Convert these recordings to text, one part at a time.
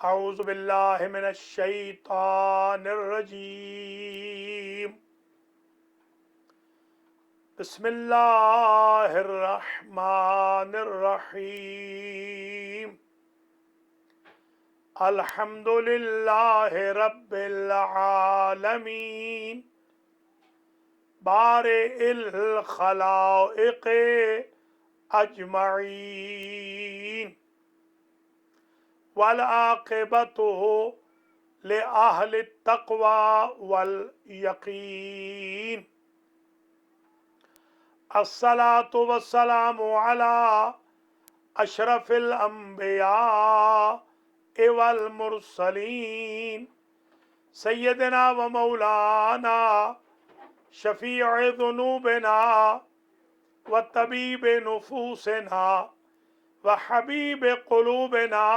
اعوذ باللہ من الشیطان الرجیم بسم اللہ الرحمن الرحیم الحمد للہ رب العالمین بارئ الخلائق اجمعین والعاقبۃ لأہل التقوى والیقین الصلاۃ والسلام علی اشرف الانبیاء والمرسلین سیدنا و مولانا شفیع ذنوبنا وطبیب نفوسنا وحبیب قلوبنا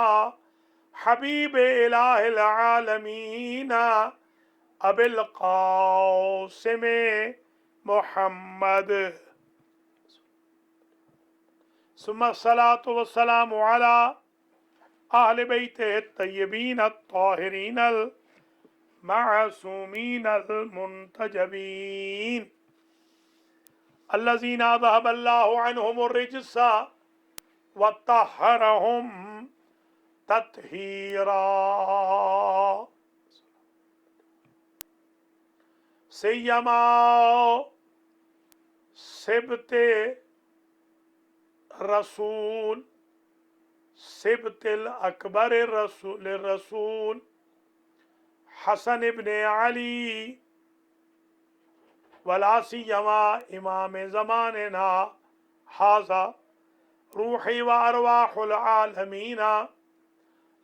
حبیب الہ العالمین ابی القاسم محمد ثم الصلاة والسلام علی اہل بیتہ الطیبین الطاہرین المعصومین المنتجبین الذین اذهب اللہ عنہم الرجس وطہرہم تطہیرا سیما سبت رسول سبت الاکبر رسول حسن ابن علی ولا سیما امام زماننا ھذا روحی و ارواح العالمین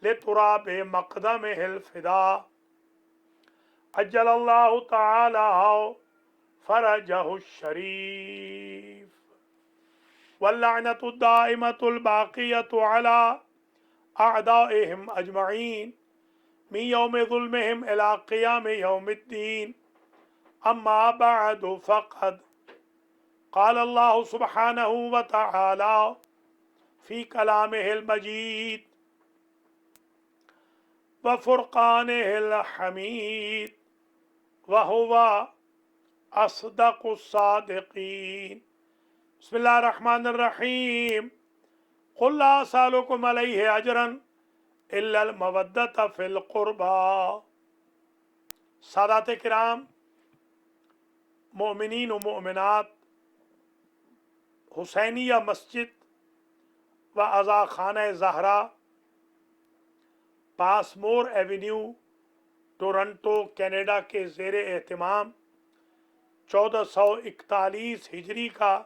لتراب مقدمہ الفدا عجل اللہ تعالی فرجہ الشریف واللعنۃ الدائمۃ الباقیۃ علی اعدائہم اجمعین من یوم ظلمہم الی قیام یوم الدین اما بعد فقد قال اللہ سبحانہ وتعالی فی کلامہ المجید وفرقانہ الحمید وہو اصدق الصادقین بسم اللہ الرحمن الرحیم قل لا اسألکم علیہ اجرا الا المودۃ فی القربى سادات کرام، مومنین و مومنات، حسینیہ مسجد و عزا خانہ زہرا، پاسمور ایونیو، ٹورنٹو، کینیڈا کے زیر اہتمام 1441 ہجری کا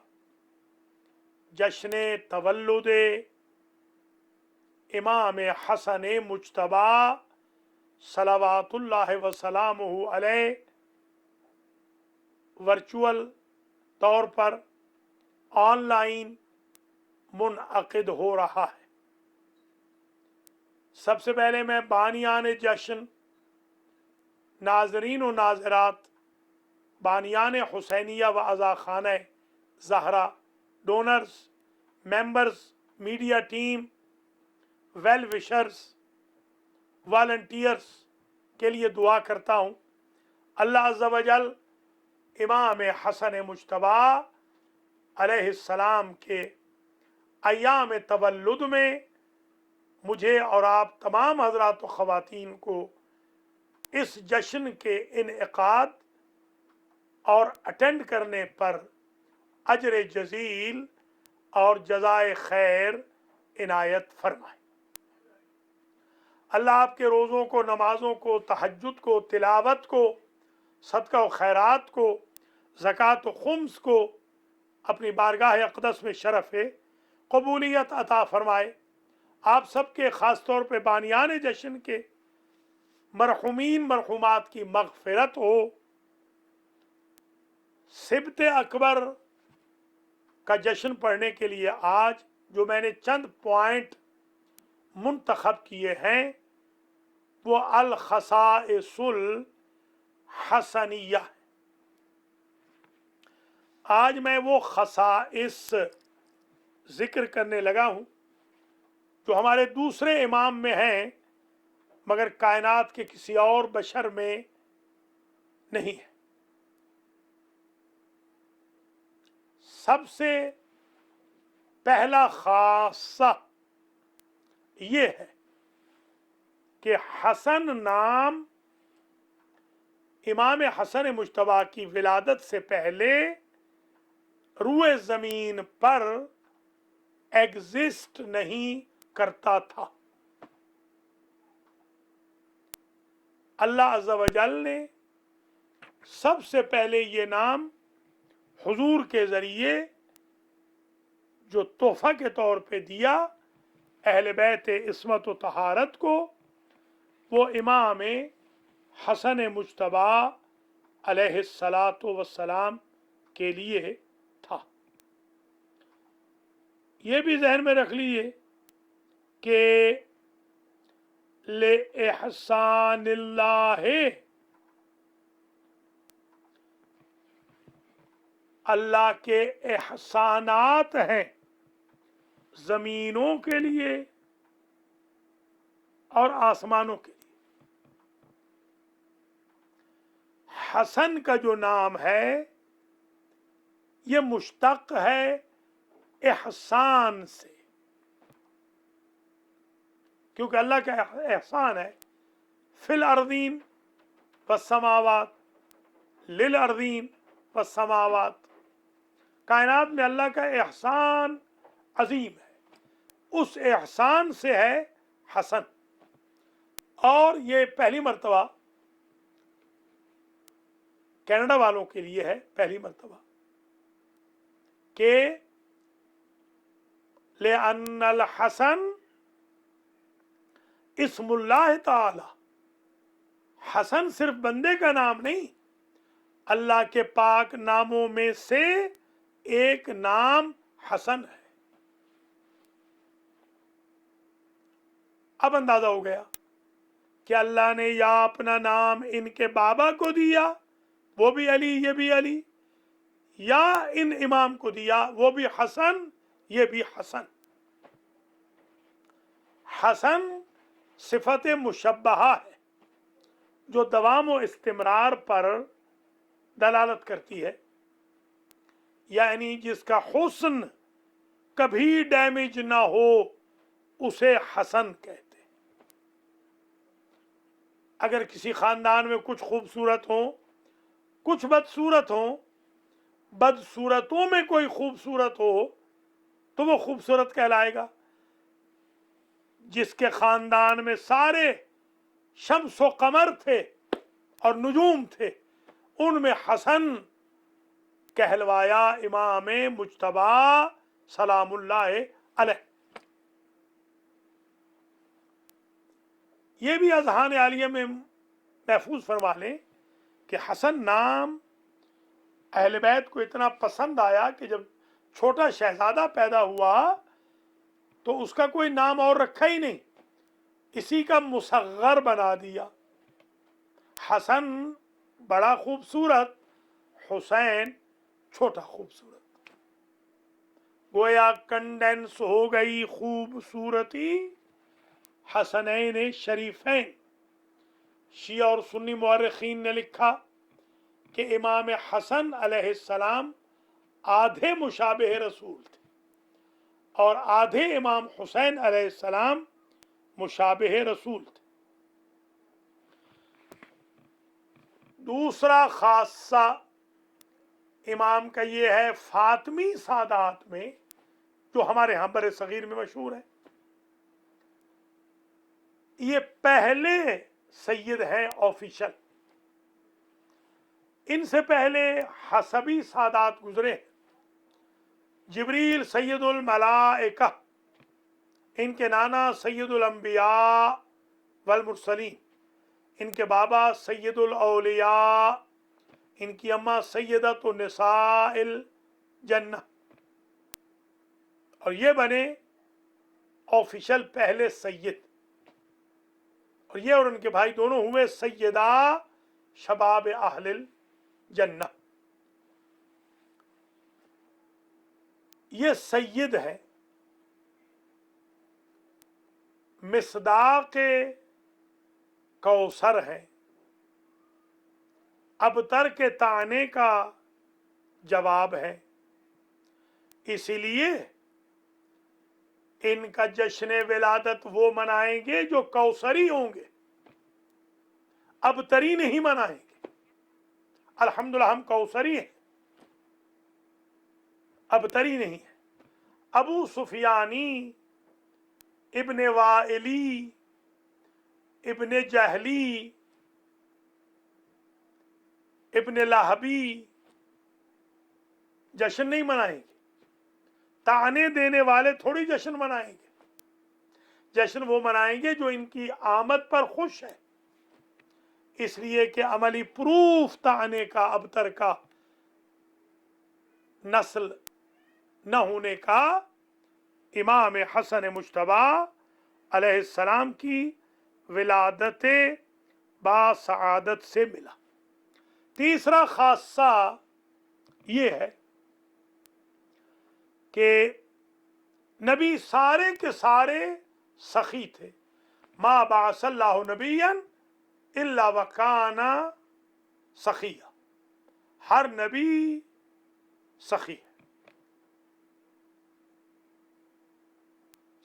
جشن تولد امام حسن مجتبی صلوات اللہ وسلامہ علیہ ورچوئل طور پر آن لائن منعقد ہو رہا ہے۔ سب سے پہلے میں بانیان جشن، ناظرین و ناظرات، بانیان حسینیہ و عزا خانہ زہرا، donors, members, media team, well wishers, volunteers کے لیے دعا کرتا ہوں۔ اللہ عز و جل امام حسن مجتبی علیہ السلام کے ایام تولد میں مجھے اور آپ تمام حضرات و خواتین کو اس جشن کے انعقاد اور اٹینڈ کرنے پر اجر جزیل اور جزائے خیر عنایت فرمائے۔ اللہ آپ کے روزوں کو، نمازوں کو، تہجد کو، تلاوت کو، صدقہ و خیرات کو، زکوٰۃ و خمس کو اپنی بارگاہ اقدس میں شرف قبولیت عطا فرمائے۔ آپ سب کے خاص طور پہ بانیان جشن کے مرحومین مرحومات کی مغفرت ہو۔ سبت اکبر کا جشن پڑھنے کے لیے آج جو میں نے چند پوائنٹ منتخب کیے ہیں وہ الخصائص الحسنیہ ہے۔ آج میں وہ خصائص ذکر کرنے لگا ہوں جو ہمارے دوسرے امام میں ہیں مگر کائنات کے کسی اور بشر میں نہیں ہے۔ سب سے پہلا خاصہ یہ ہے کہ حسن نام امام حسن مجتبی کی ولادت سے پہلے روئے زمین پر ایگزسٹ نہیں کرتا تھا۔ اللہ عز و جل نے سب سے پہلے یہ نام حضور کے ذریعے جو تحفہ کے طور پہ دیا اہل بیت عصمت و طہارت کو، وہ امام حسن مجتبی علیہ الصلاۃ والسلام کے لیے تھا۔ یہ بھی ذہن میں رکھ لیجیے کہ لِإِحْسَانِ اللہ، اللہ کے احسانات ہیں زمینوں کے لیے اور آسمانوں کے لیے۔ حسن کا جو نام ہے یہ مشتق ہے احسان سے، کیونکہ اللہ کا احسان ہے فی الارضین والسماوات، للارضین والسماوات، کائنات میں اللہ کا احسان عظیم ہے، اس احسان سے ہے حسن۔ اور یہ پہلی مرتبہ کینیڈا والوں کے لیے ہے، پہلی مرتبہ کہ لِأَنَّ الْحَسَنَ اسم اللہ تعالی، حسن صرف بندے کا نام نہیں، اللہ کے پاک ناموں میں سے ایک نام حسن ہے۔ اب اندازہ ہو گیا کہ اللہ نے یا اپنا نام ان کے بابا کو دیا، وہ بھی علی یہ بھی علی، یا ان امام کو دیا وہ بھی حسن یہ بھی حسن۔ حسن صفت مشبہہ ہے جو دوام و استمرار پر دلالت کرتی ہے، یعنی جس کا حسن کبھی ڈیمیج نہ ہو اسے حسن کہتے ہیں۔ اگر کسی خاندان میں کچھ خوبصورت ہوں کچھ بدصورت ہوں، بدصورتوں میں کوئی خوبصورت ہو تو وہ خوبصورت کہلائے گا۔ جس کے خاندان میں سارے شمس و قمر تھے اور نجوم تھے، ان میں حسن کہلوایا امام مجتبی سلام اللہ علیہ۔ یہ بھی اذہان عالیہ میں محفوظ فرما لیں کہ حسن نام اہل بیت کو اتنا پسند آیا کہ جب چھوٹا شہزادہ پیدا ہوا تو اس کا کوئی نام اور رکھا ہی نہیں، اسی کا مصغر بنا دیا۔ حسن بڑا خوبصورت، حسین چھوٹا خوبصورت، گویا کنڈینس ہو گئی خوبصورتی حسنین شریفین۔ شیعہ اور سنی مورخین نے لکھا کہ امام حسن علیہ السلام آدھے مشابہ رسول تھے اور آدھے امام حسین علیہ السلام مشابہ رسول تھے۔ دوسرا خاصہ امام کا یہ ہے فاطمی سادات میں، جو ہمارے ہاں بر صغیر میں مشہور ہے، یہ پہلے سید ہیں آفیشل۔ ان سے پہلے حسبی سادات گزرے، جبریل سید الملائکہ، ان کے نانا سید الانبیاء والمرسلین، ان کے بابا سید الاولیاء، ان کی اماں سیدۃ النساء الجنہ، اور یہ بنے آفیشل پہلے سید، اور یہ اور ان کے بھائی دونوں ہوئے سیدہ شباب اہل الجنہ۔ یہ سید ہے، مصداق कौसर है। अबतर के ताने का जवाब है। इसीलिए इनका जश्न विलादत वो मनाएंगे जो कौसरी होंगे, अबतरी नहीं मनाएंगे। अल्हम्दुलिल्लाह हम कौसरी हैं, अबतरी नहीं है। अबू सुफियानी, इब्ने वाइली, इब्ने जहली, इब्ने लहबी जश्न नहीं मनाएंगे। ताने देने वाले थोड़ी जश्न मनाएंगे। जश्न वो मनाएंगे जो इनकी आमद पर खुश है। इसलिए कि अमली प्रूफ ताने का, अबतर का, नस्ल न होने का इमाम हसन मुज्तबा अलैहिस्सलाम की विलादत बासआदत से मिला। तीसरा खासा ये है कि नबी सारे के सारे सखी थे। मा बासल्लाहु नबियन इल्ला वकाना सखिया, हर नबी सखी है।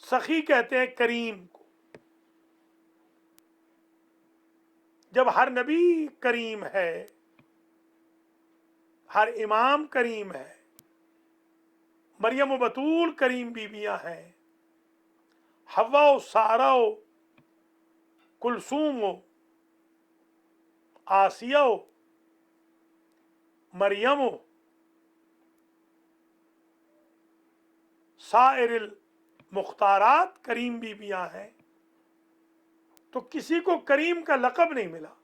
सखी कहते हैं करीम को। जब हर नबी करीम है, हर इमाम करीम है, मरियम बतूल करीम बीबियां हैं, हवा सारा, कुलसूम, आसिया, मरियम, साइरिल मुख्तारात करीम बीबियां हैं, तो किसी को करीम का लक़ब नहीं मिला।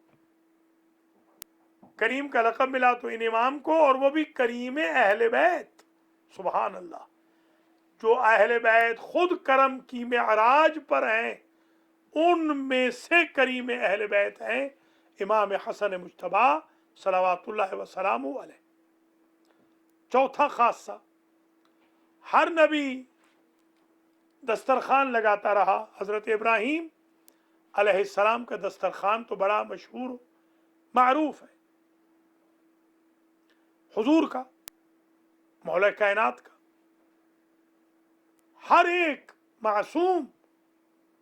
करीम का लक़ब मिला तो इन इमाम को, और वो भी करीम अहले बैत। सुभान अल्लाह, जो अहले बैत खुद करम की मेराज पर हैं, उनमें से करीम अहले बैत हैं इमाम हसन मुज्तबा सलावतुल्लाह व सलामु अलैह। चौथा खासा, हर नबी दस्तरखान लगाता रहा। हजरत इब्राहीम अलैहिस्सलाम का दस्तरखान तो बड़ा मशहूर मारूफ है, हुजूर का, मौला कायनात का। हर एक मासूम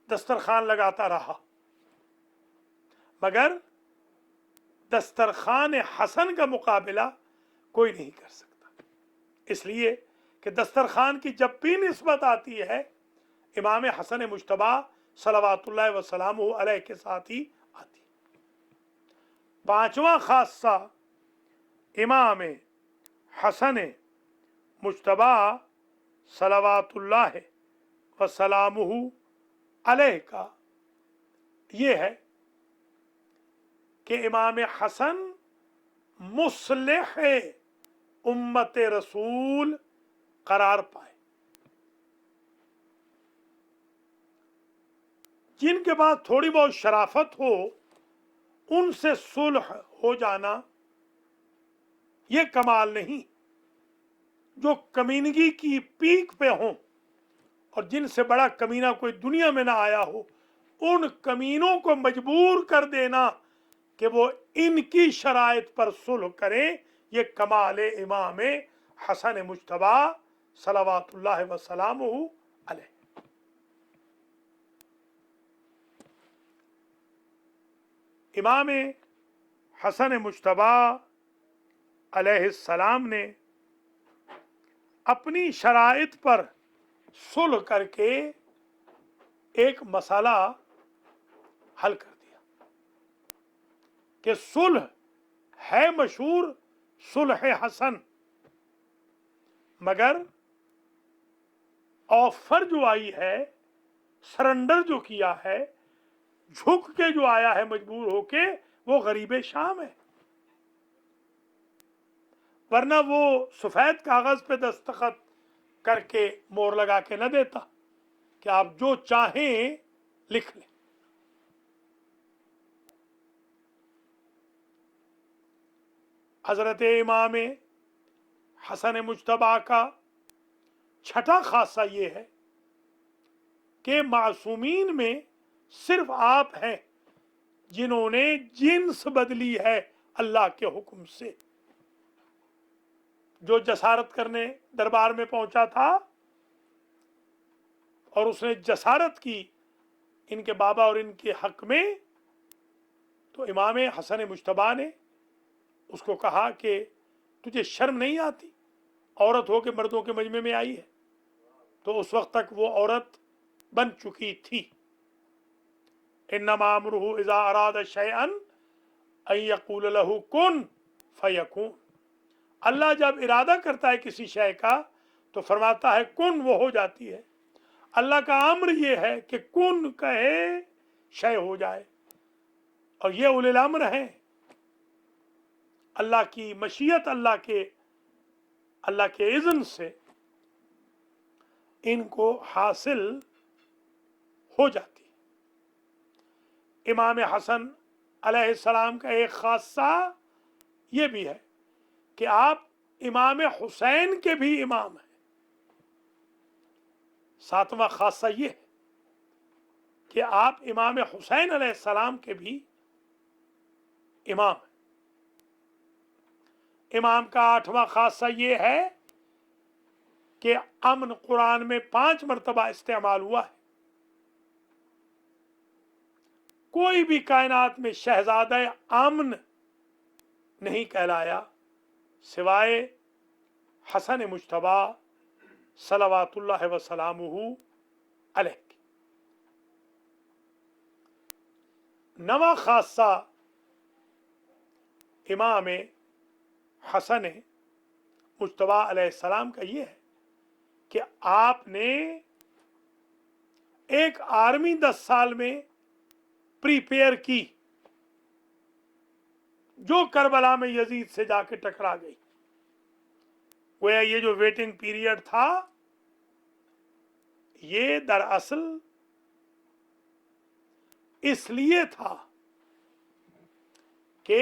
दस्तरखान लगाता रहा, मगर दस्तरखान हसन का मुकाबला कोई नहीं कर सकता। इसलिए कि दस्तरखान की जब भी निस्बत आती है इमाम हसन मुज्तबा सलावतुल्लाह व सलामुहु अलैह के साथ ही आती है। पांचवा खासा, इमाम हसन मुज्तबा सलावतुल्लाह व सलामुहु अलैह का ये है कि इमाम हसन मुस्लिह उम्मत रसूल करार पाए। जिनके पास थोड़ी बहुत शराफत हो, उनसे सुलह हो जाना ये कमाल नहीं। जो कमीनगी की पीक पे हों, और जिनसे बड़ा कमीना कोई दुनिया में ना आया हो, उन कमीनों को मजबूर कर देना कि वो इनकी शराइत पर सुलह करें, ये कमाल इमाम हसन मुज्तबा सलावतुल्लाह व सलामुहु अलैह। इमाम हसन मुज्तबा अलैहिस्सलाम ने अपनी शराइत पर सुलह करके एक मसला हल कर दिया कि सुलह है मशहूर सुलह हसन, मगर ऑफर जो आई है, सरेंडर जो किया है, झुक के जो आया है मजबूर होके, वो गरीब शाम है। वरना वो सफेद कागज पे दस्तखत करके मोहर लगा के न देता कि आप जो चाहें लिख लें। हजरत इमाम हसन मुज्तबा का छठा खासा ये है कि मासूमीन में सिर्फ आप हैं जिन्होंने जिन्स बदली है अल्लाह के हुक्म से। जो जसारत करने दरबार में पहुंचा था और उसने जसारत की इनके बाबा और इनके हक में, तो इमाम हसन मुज्तबा ने उसको कहा कि तुझे शर्म नहीं आती, औरत हो के मर्दों के मजमे में आई है। तो उस वक्त तक वो औरत बन चुकी थी। इन्नमा अमरुहु इज़ा अरादा शैअन अन यक़ूल लहू कुन फयकून। अल्लाह जब इरादा करता है किसी शय का तो फरमाता है कुन, वो हो जाती है। अल्लाह का अम्र ये है कि कुन कहे शय हो जाए, और ये उलिल अम्र है। अल्लाह की मशीयत, अल्लाह के इज़्न से इनको हासिल हो जाती है। इमाम हसन अलैहिस्सलाम का एक खासा ये भी है कि आप इमाम हुसैन के भी इमाम हैं। सातवां खासा ये है कि आप इमाम हुसैन अलैहिस्सलाम के भी इमाम हैं। इमाम का आठवां खासा ये है कि अमन कुरान में 5 मरतबा इस्तेमाल हुआ है। कोई भी कायनात में शहजादा अमन नहीं कहलाया सिवाय हसन मुज्तबा सलवातुल्लाह व सलामुहु अलैह। नवा खासा इमाम हसन मुज्तबा अलैहिस्सलाम का ये है कि आपने एक आर्मी 10 साल में प्रिपेयर की जो करबला में यजीद से जाके टकरा गई। गोया ये जो वेटिंग पीरियड था ये दरअसल इसलिए था कि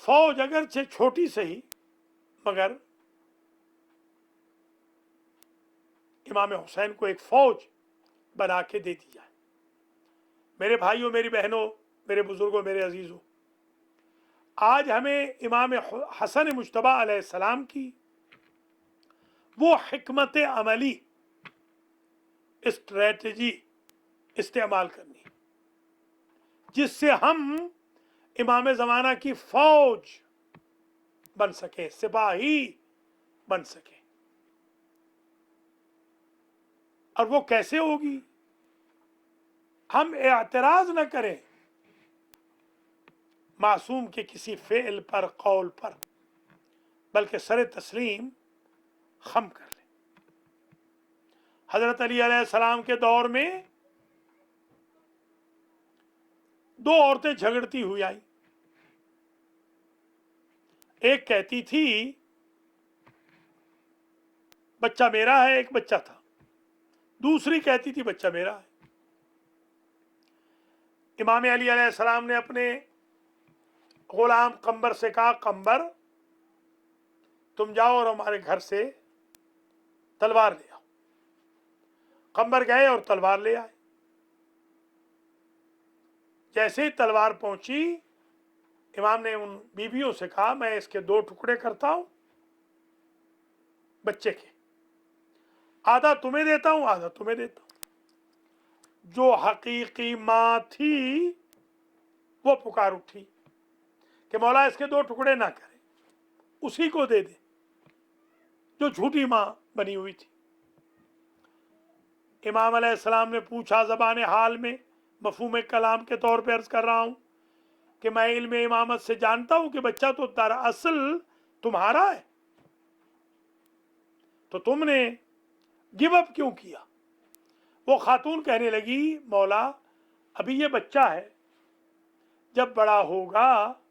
फौज अगरचे छोटी सही मगर इमाम हुसैन को एक फौज बना के दे दी जाए। मेरे भाइयों, मेरी बहनों, मेरे बुजुर्गों, मेरे अजीजों, आज हमें इमाम हसन मुज्तबा अलैहिस्सलाम की वो हिकमत अमली स्ट्रेटजी इस्तेमाल करनी जिससे हम इमाम ज़माना की फौज बन सके, सिपाही बन सके। और वो कैसे होगी? हम एतराज न करें मासूम के किसी फेल पर, कौल पर, बल्कि सर तस्लीम खम कर लें। हजरत अली अलैहिस्सलाम के दौर में 2 औरतें झगड़ती हुई आई। एक कहती थी बच्चा मेरा है, एक बच्चा था। दूसरी कहती थी बच्चा मेरा है। इमाम अली अलैहिस्सलाम ने अपने गुलाम कंबर से कहा, कंबर तुम जाओ और हमारे घर से तलवार ले आओ। कंबर गए और तलवार ले आए। जैसे ही तलवार पहुंची, इमाम ने उन बीवियों से कहा मैं इसके 2 टुकड़े करता हूं बच्चे के, आधा तुम्हें देता हूं, आधा तुम्हें देता हूं। जो हकीकी मां थी वो पुकार उठी कि मौला इसके 2 टुकड़े ना करे, उसी को दे दे जो झूठी मां बनी हुई थी। इमाम अलैहिस्सलाम ने पूछा ज़बान हाल में, मफ़हूम कलाम के तौर पर अर्ज कर रहा हूं कि मैं इल्म इमामत से जानता हूं कि बच्चा तो दरअसल तुम्हारा है, तो तुमने गिव अप क्यों किया? वो खातून कहने लगी मौला अभी ये बच्चा है, जब बड़ा होगा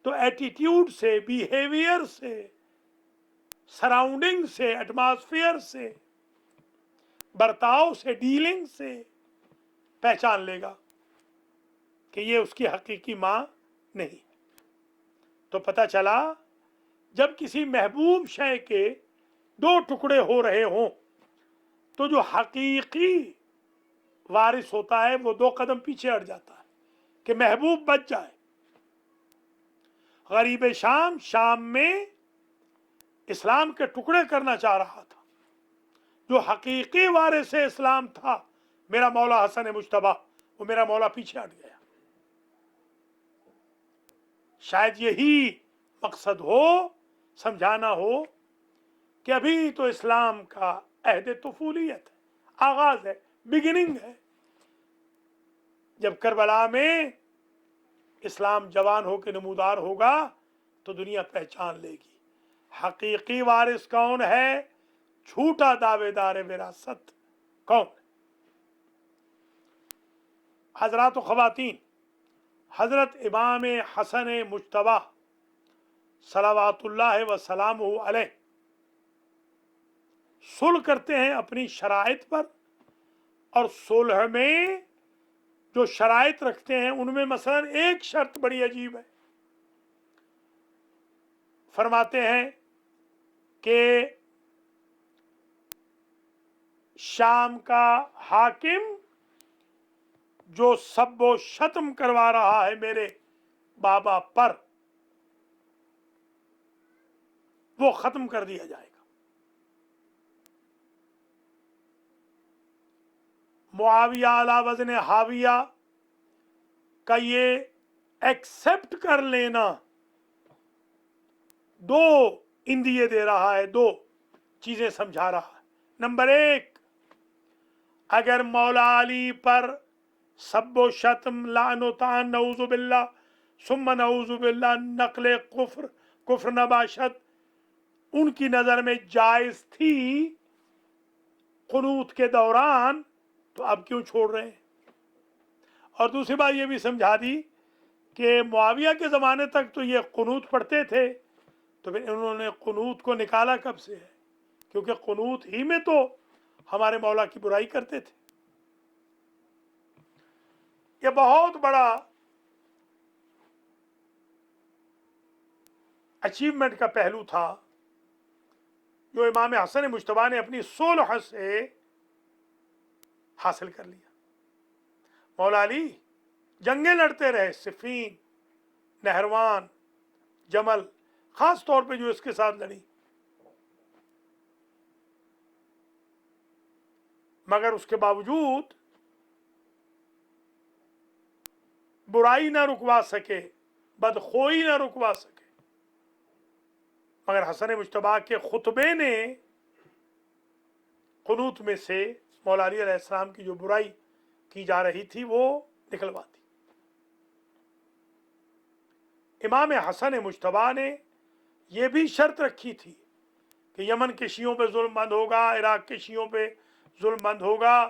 तो एटीट्यूड से, बिहेवियर से, सराउंडिंग से, एटमॉस्फेयर से, बर्ताव से, डीलिंग से पहचान लेगा कि ये उसकी हकीकी मां नहीं। तो पता चला जब किसी महबूब शय के 2 टुकड़े हो रहे हों तो जो हकीकी وارث ہوتا ہے وہ 2 قدم پیچھے ہٹ جاتا ہے کہ محبوب بچ جائے. غریب شام شام میں اسلام کے ٹکڑے کرنا چاہ رہا تھا. جو حقیقی وارث اسلام تھا میرا مولا حسن مجتبیٰ، وہ میرا مولا پیچھے ہٹ گیا. شاید یہی مقصد ہو، سمجھانا ہو کہ ابھی تو اسلام کا عہد طفولیت ہے، آغاز ہے، بگننگ ہے. جب کربلا میں اسلام جوان ہو کے نمودار ہوگا تو دنیا پہچان لے گی حقیقی وارث کون ہے، جھوٹا دعوے دار وراثت کون ہے. حضرات و خواتین، حضرت امام حسن مجتبیٰ صلوات اللہ وسلامہ علیہ صلح کرتے ہیں اپنی شرائط پر، اور صلح میں جو شرائط رکھتے ہیں ان میں مثلا ایک شرط بڑی عجیب ہے. فرماتے ہیں کہ شام کا حاکم جو سب و شتم کروا رہا ہے میرے بابا پر، وہ ختم کر دیا جائے گا. معاویہ علی وزن حاویہ کا یہ ایکسپٹ کر لینا 2 اندیے دے رہا ہے، 2 چیزیں سمجھا رہا ہے. نمبر 1، اگر مولا علی پر سب و شتم، لعن و طعن، نعوذ باللہ ثم نعوذ باللہ، نقل کفر نباشت ان کی نظر میں جائز تھی قنوت کے دوران، تو اب کیوں چھوڑ رہے ہیں؟ اور دوسری بات یہ بھی سمجھا دی کہ معاویہ کے زمانے تک تو یہ قنوت پڑھتے تھے، تو پھر انہوں نے قنوت کو نکالا کب سے ہے؟ کیونکہ قنوت ہی میں تو ہمارے مولا کی برائی کرتے تھے. یہ بہت بڑا اچیومنٹ کا پہلو تھا جو امام حسن مجتبیٰ نے اپنی صلح سے حاصل کر لیا. مولا علی جنگیں لڑتے رہے، صفین، نہروان، جمل، خاص طور پہ جو اس کے ساتھ لڑی، مگر اس کے باوجود برائی نہ رکوا سکے، بدخوئی نہ رکوا سکے. مگر حسن مجتبیٰ کے خطبے نے قنوت میں سے مولا علی علیہ السلام کی جو برائی کی جا رہی تھی وہ نکلوا دی. امام حسن مجتبیٰ نے یہ بھی شرط رکھی تھی کہ یمن کے شیعوں پہ ظلم بند ہوگا، عراق کے شیعوں پہ ظلم بند ہوگا،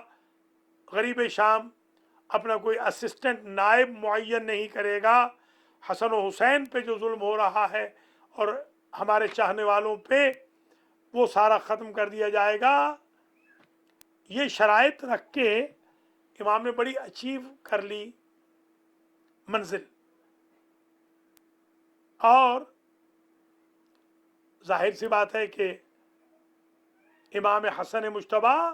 غریب شام اپنا کوئی اسسٹنٹ نائب معین نہیں کرے گا، حسن و حسین پہ جو ظلم ہو رہا ہے اور ہمارے چاہنے والوں پہ، وہ سارا ختم کر دیا جائے گا. یہ شرائط رکھ کے امام نے بڑی اچیو کر لی منزل. اور ظاہر سی بات ہے کہ امام حسن مجتبیٰ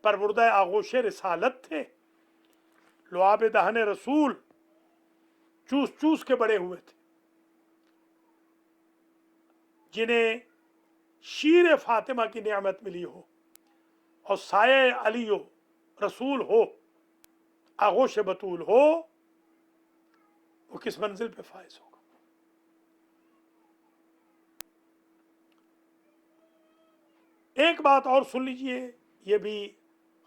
پروردہ آغوش رسالت تھے، لعاب دہن رسول چوس چوس کے بڑے ہوئے تھے، جنہیں شیر فاطمہ کی نعمت ملی ہو اور سایہ علی ہو، رسول ہو، آغوش بطول ہو، وہ کس منزل پہ فائز ہوگا. ایک بات اور سن لیجئے، یہ بھی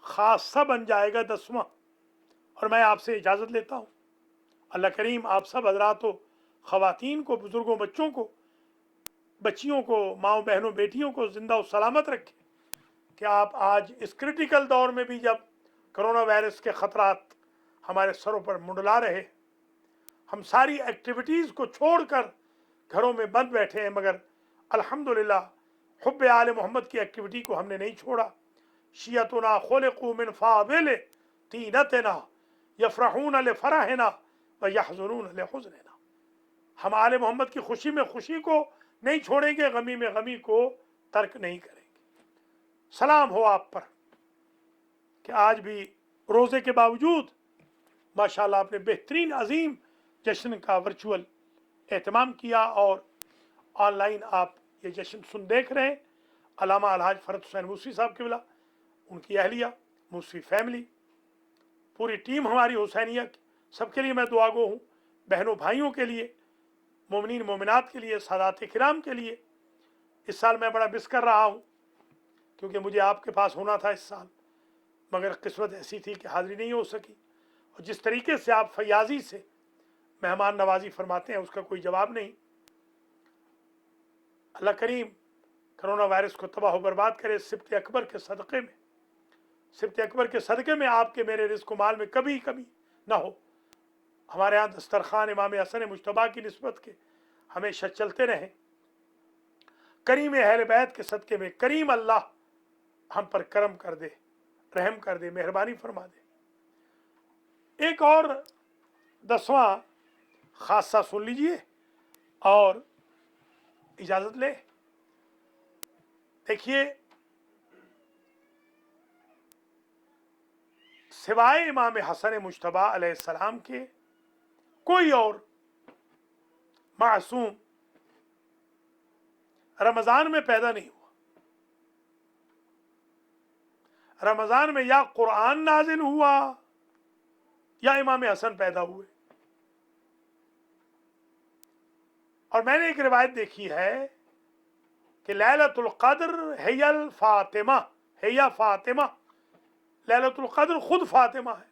خاصہ بن جائے گا 10واں، اور میں آپ سے اجازت لیتا ہوں. اللہ کریم آپ سب حضرات و خواتین کو، بزرگوں، بچوں کو، بچیوں کو، ماؤں بہنوں، بیٹیوں کو زندہ و سلامت رکھے کہ آپ آج اس کرٹیکل دور میں بھی جب کرونا وائرس کے خطرات ہمارے سروں پر منڈلا رہے، ہم ساری ایکٹیویٹیز کو چھوڑ کر گھروں میں بند بیٹھے ہیں، مگر الحمدللہ حب آل محمد کی ایکٹیویٹی کو ہم نے نہیں چھوڑا. شیعتنا خلقوا من فاضل طینتنا یفرحون لفرحنا ویحزنون لحزننا. ہم آل محمد کی خوشی میں خوشی کو نہیں چھوڑیں گے، غمی میں غمی کو ترک نہیں کریں گے. سلام ہو آپ پر کہ آج بھی रोज़े के बावजूद माशाल्लाह आपने बेहतरीन अजीम जश्न का वर्चुअल एहतमाम किया और ऑनलाइन आप ये जश्न देख रहे हैं। अल्लामा अलहाज फरत हुसैन मूसी साहब किबला, उनकी अहलिया, मूसी फैमिली, पूरी टीम हमारी हुसैनिया की, सबके लिए मैं दुआ गो हूँ। बहनों भाइयों के लिए, मोमिनीन मोमिनात के लिए, सादात किराम के लिए। इस साल मैं बड़ा मिस कर रहा हूँ क्योंकि मुझे आपके पास होना था इस साल, मगर किस्मत ऐसी थी कि हाज़िरी नहीं हो सकी। और जिस तरीके से आप फयाजी से मेहमान नवाजी फरमाते हैं उसका कोई जवाब नहीं। अल्लाह करीम कोरोना वायरस को तबाह बर्बाद करे। सिब्त अकबर के सदक़े में, सिब्त अकबर के सदक़े में आपके मेरे रिज़्क़ माल में कभी कभी ना हो। हमारे यहाँ दस्तरखान इमाम हसन मुज्तबा की निस्बत के हमेशा चलते रहें। करीम अहल बैत के सदक़े में करीम अल्लाह हम पर करम कर दे, रहम कर दे, मेहरबानी फरमा दे। एक और 10वां खासा सुन लीजिए और इजाज़त ले। देखिए, सिवाय इमाम हसन मुज्तबा अलैहिस्सलाम के कोई और मासूम रमज़ान में पैदा नहीं हुआ। रमज़ान में या कुरान नाजिल हुआ या इमाम हसन पैदा हुए। और मैंने एक रिवायत देखी है कि लैलतुल क़द्र हियल फातिमा, हिया फातिमा, लैलतुल क़द्र खुद फातिमा है।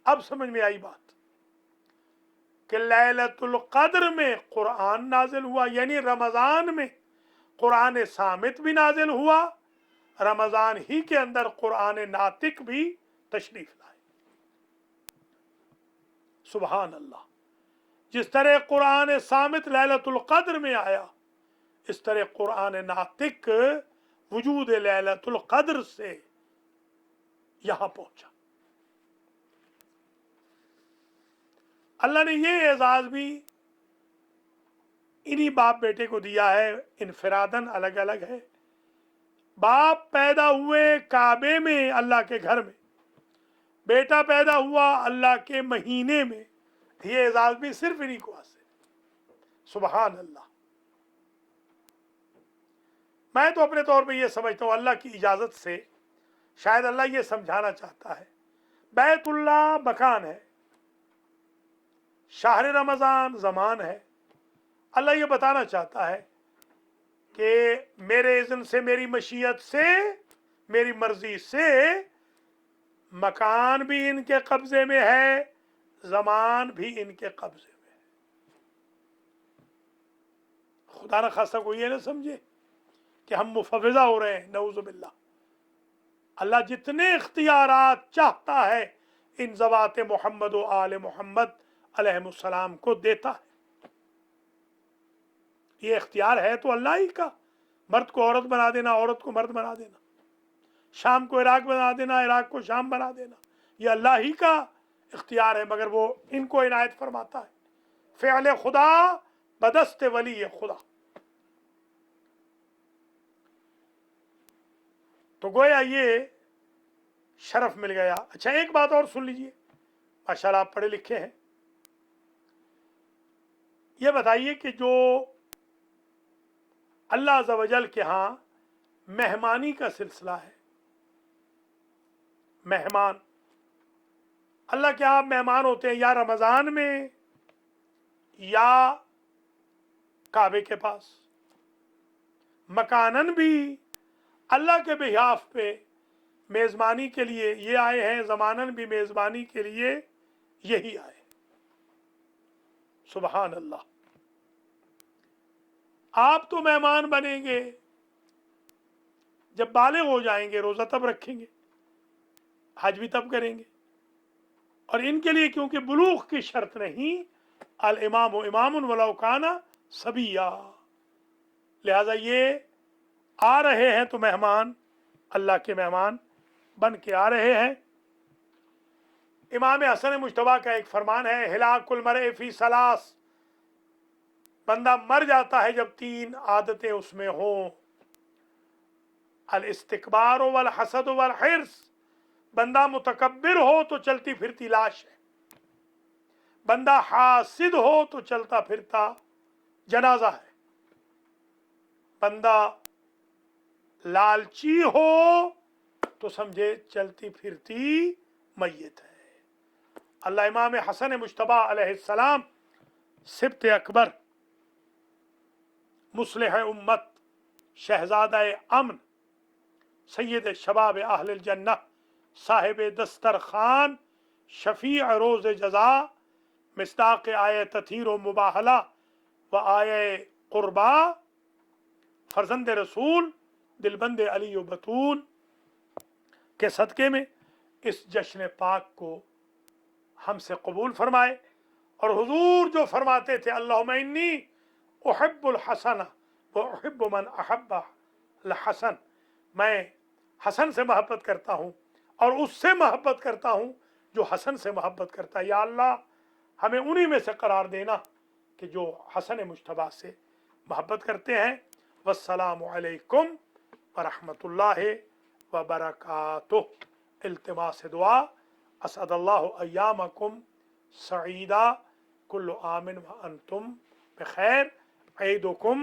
अब समझ में आई बात कि लैलतुल क़द्र में कुरान नाजिल हुआ, यानी रमज़ान में कुरान सामित भी नाजिल हुआ, रमज़ान ही के अंदर कुरान नातिक भी तशरीफ लाए। सुबहान अल्लाह। जिस तरह कुरान सामित लैलतुल क़द्र में आया, इस तरह कुरान नातिक वजूद लैलतुल क़द्र से यहां पहुंचा। अल्लाह ने ये एजाज भी इन्हीं बाप बेटे को दिया है, इनफरादन, अलग अलग है। बाप पैदा हुए काबे में, अल्लाह के घर में, बेटा पैदा हुआ अल्लाह के महीने में। ये एजाज भी सिर्फ इन्हीं को हासिल। सुबहान अल्लाह। मैं तो अपने तौर पे ये समझता हूँ अल्लाह की इजाज़त से शायद अल्लाह ये समझाना चाहता है, बैतुल्लाह मकान है, शाहर रमज़ान ज़मान है। अल्लाह ये बताना चाहता है कि मेरे इज़्न से, मेरी मशीयत से, मेरी मर्जी से मकान भी इनके कब्ज़े में है, ज़मान भी इनके कब्ज़े में है। खुदा न खासा कोई ये ना समझे कि हम मुफव्विज़ा हो रहे हैं, नऊज़ु बिल्लाह। अल्लाह जितने इख्तियारात चाहता है इन ज़वात मोहम्मद व आले मोहम्मद अलैहिस्सलाम को देता है। ये इख्तियार है तो अल्लाह ही का। मर्द को औरत बना देना, औरत को मर्द बना देना, शाम को इराक बना देना, इराक को शाम बना देना, ये अल्लाह ही का इख्तियार है, मगर वो इनको इनायत फरमाता है। फ़िअल खुदा बदस्त वली खुदा। तो गोया ये शरफ मिल गया। अच्छा, एक बात और सुन लीजिए, माशाल्लाह आप पढ़े लिखे हैं। ये बताइए कि जो अल्लाह अज़्ज़ व जल के यहाँ मेहमानी का सिलसिला है, मेहमान, अल्लाह के यहाँ मेहमान होते हैं या रमज़ान में या काबे के पास। मकानन भी अल्लाह के बिहाफ पे मेज़बानी के लिए ये आए हैं, ज़मानन भी मेज़बानी के लिए यही आए। सुबहान अल्लाह। आप तो मेहमान बनेंगे जब बालिग हो जाएंगे, रोज़ा तब रखेंगे, हज भी तब करेंगे। और इनके लिए क्योंकि बुलूग की शर्त नहीं, अल इमाम इमामुन वलौ काना सबिया, लिहाजा ये आ रहे हैं तो मेहमान, अल्लाह के मेहमान बन के आ रहे हैं। इमाम हसन मुज्तबा का एक फरमान है, हिलाकुल मरए फी सलास, बंदा मर जाता है जब 3 आदतें उसमें हों, अल इस्तिकबार वल हसद वल हिर्स, बंदा मुतकब्बिर हो तो चलती फिरती लाश है, बंदा हासिद हो तो चलता फिरता जनाजा है, बंदा लालची हो तो समझे चलती फिरती मैयत है। अल्लाह इमाम हसन मुश्तबा अलैहिस्सलाम सिब्त अकबर, मुस्लिह उम्मत, शहजादा अमन, सैयद शबाब अहल जन्नह, साहिब दस्तर खान, शफी रोज़ जज़ा, मिस्दाक़ आय तथीर व मुबाहला व आय क़ुरबा, फर्जंद रसूल, दिलबंद अली व बतूल के सदक़े में इस जश्न पाक को हमसे कबूल फरमाए। और हुजूर जो फरमाते थे अल्लाहुम्मा इन्नी उहिब्बुल हसन व उहिब्बु मन अहब्बा ल हसन, मैं हसन से मोहब्बत करता हूँ और उससे मोहब्बत करता हूँ जो हसन से मोहब्बत करता है। या अल्लाह हमें उन्हीं में से करार देना कि जो हसन मुश्तबा से मोहब्बत करते हैं। वस्सलामु अलैकुम व रहमतुल्लाहि व बरकातुहू। इल्तिमास दुआ, असअदल्लाहु अय्यामकुम सईदा, कुल्लु आमिन व अंतुम बखैर, ईदुकुम